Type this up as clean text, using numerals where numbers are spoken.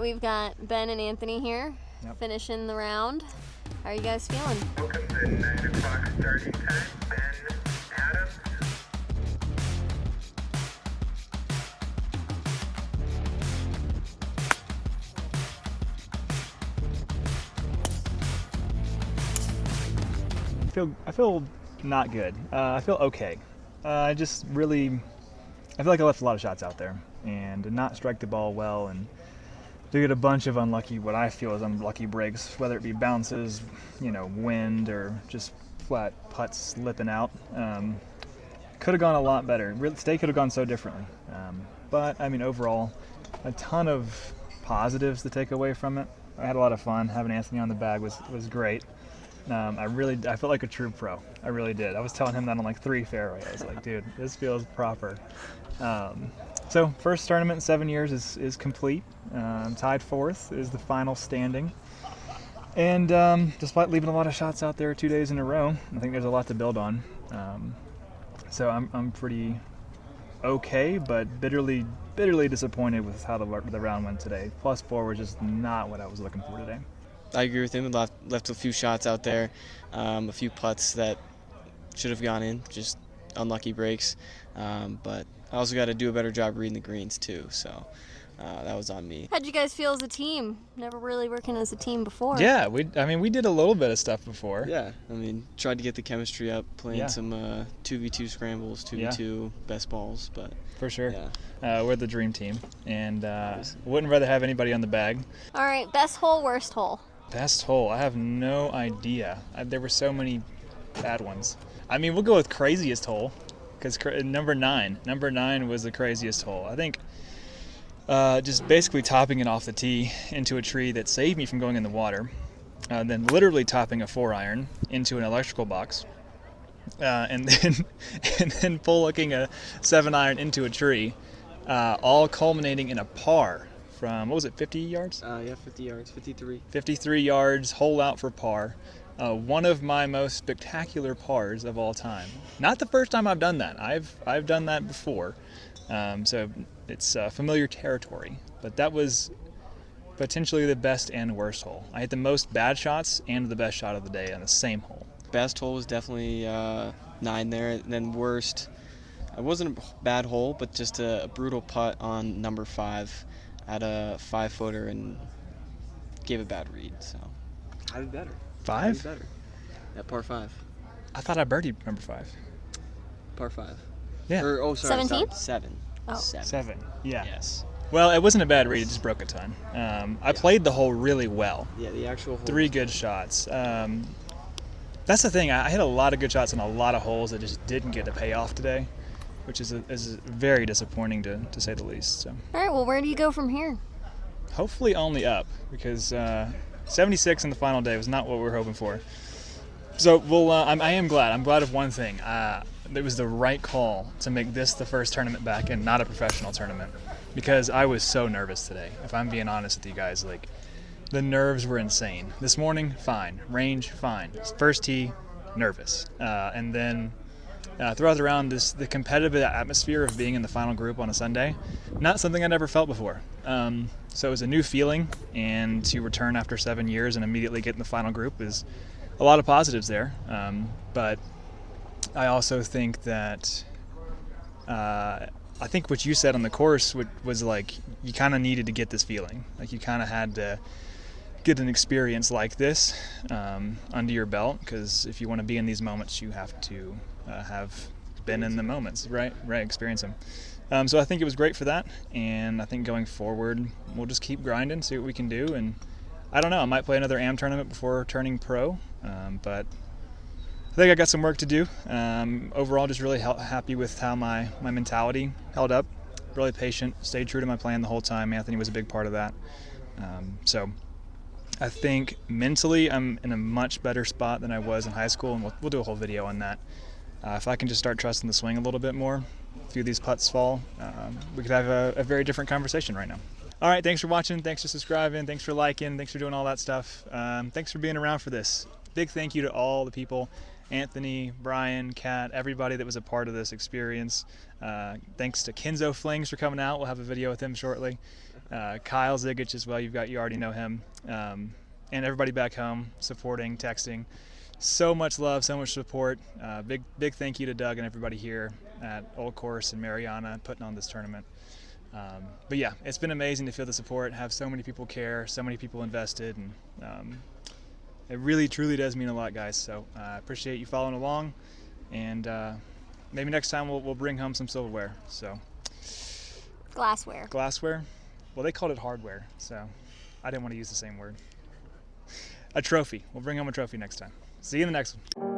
We've got Ben and Anthony here, finishing the round. How are you guys feeling? Welcome to 9 o'clock starting time. Ben Adams. I feel not good. I feel okay. I feel like I left a lot of shots out there and did not strike the ball well, and to get a bunch of what I feel is unlucky breaks, whether it be bounces, wind, or just flat putts slipping out. Could have gone a lot better. Today could have gone so differently. But overall, a ton of positives to take away from it. I had a lot of fun. Having Anthony on the bag was great. I felt like a true pro. I really did. I was telling him that on like 3 fairway. I was like, dude, this feels proper. So first tournament in 7 years is complete. Tied 4th is the final standing. And despite leaving a lot of shots out there 2 days in a row, I think there's a lot to build on. So I'm pretty okay, but bitterly disappointed with how the round went today. +4 was just not what I was looking for today. I agree with him. Left a few shots out there, a few putts that should have gone in, just unlucky breaks. But I also got to do a better job reading the greens too, so that was on me. How'd you guys feel as a team? Never really working as a team before. Yeah, we did a little bit of stuff before. Yeah, tried to get the chemistry up, playing some 2v2 scrambles, 2v2 best balls, but for sure. Yeah. We're the dream team, and wouldn't rather have anybody on the bag. All right, best hole, worst hole. Best hole? I have no idea. There were so many bad ones. We'll go with craziest hole, because number 9 was the craziest hole. I think just basically topping it off the tee into a tree that saved me from going in the water, then literally topping a 4-iron into an electrical box, and then looking a 7-iron into a tree, all culminating in a par from, 50 yards? 50 yards, 53. 53 yards, hole out for par. One of my most spectacular pars of all time. Not the first time I've done that. I've done that before, so it's familiar territory. But that was potentially the best and worst hole. I hit the most bad shots and the best shot of the day on the same hole. Best hole was definitely 9 there, and then worst, it wasn't a bad hole, but just a brutal putt on number 5 at a 5-footer and gave a bad read. So I did better. 5? Better. At par 5. I thought I birdied number 5. Par 5. Yeah. 17? 7. Oh. 7. Yeah. Yes. Well, it wasn't a bad read. It just broke a ton. I played the hole really well. Yeah, the actual hole. 3 good shots. That's the thing. I hit a lot of good shots on a lot of holes that just didn't get to pay off today, which is very disappointing to say the least. So. All right, well, where do you go from here? Hopefully only up, because 76 in the final day was not what we were hoping for. So I am glad. I'm glad of one thing. It was the right call to make this the first tournament back and not a professional tournament, because I was so nervous today. If I'm being honest with you guys, the nerves were insane. This morning, fine. Range, fine. First tee, nervous. And then throughout the round, the competitive atmosphere of being in the final group on a Sunday, not something I'd ever felt before. So it was a new feeling, and to return after 7 years and immediately get in the final group is a lot of positives there. But I also think that I think what you said on the course was you kind of needed to get this feeling. You kind of had to get an experience like this under your belt, because if you want to be in these moments, you have to have been in the moments, right, experience them. So I think it was great for that, and I think going forward, we'll just keep grinding, see what we can do, and I don't know, I might play another AM tournament before turning pro, but I think I got some work to do. Overall, just really happy with how my mentality held up, really patient, stayed true to my plan the whole time. Anthony was a big part of that. So I think mentally I'm in a much better spot than I was in high school, and we'll do a whole video on that. If I can just start trusting the swing a little bit more, a few of these putts fall, we could have a very different conversation right now. All right, thanks for watching, thanks for subscribing, thanks for liking, thanks for doing all that stuff. Thanks for being around for this. Big thank you to all the people, Anthony, Brian, Kat, everybody that was a part of this experience. Thanks to Kenzo Flings for coming out. We'll have a video with him shortly. Kyle Zigich as well. You already know him, and everybody back home supporting, texting. So much love, so much support. Big thank you to Doug and everybody here at Old Course and Mariana putting on this tournament. But yeah, it's been amazing to feel the support, have so many people care, so many people invested, and it really truly does mean a lot, guys. So I appreciate you following along, and maybe next time we'll bring home some silverware. So Glassware. Well, they called it hardware, so I didn't want to use the same word. A trophy. We'll bring home a trophy next time. See you in the next one.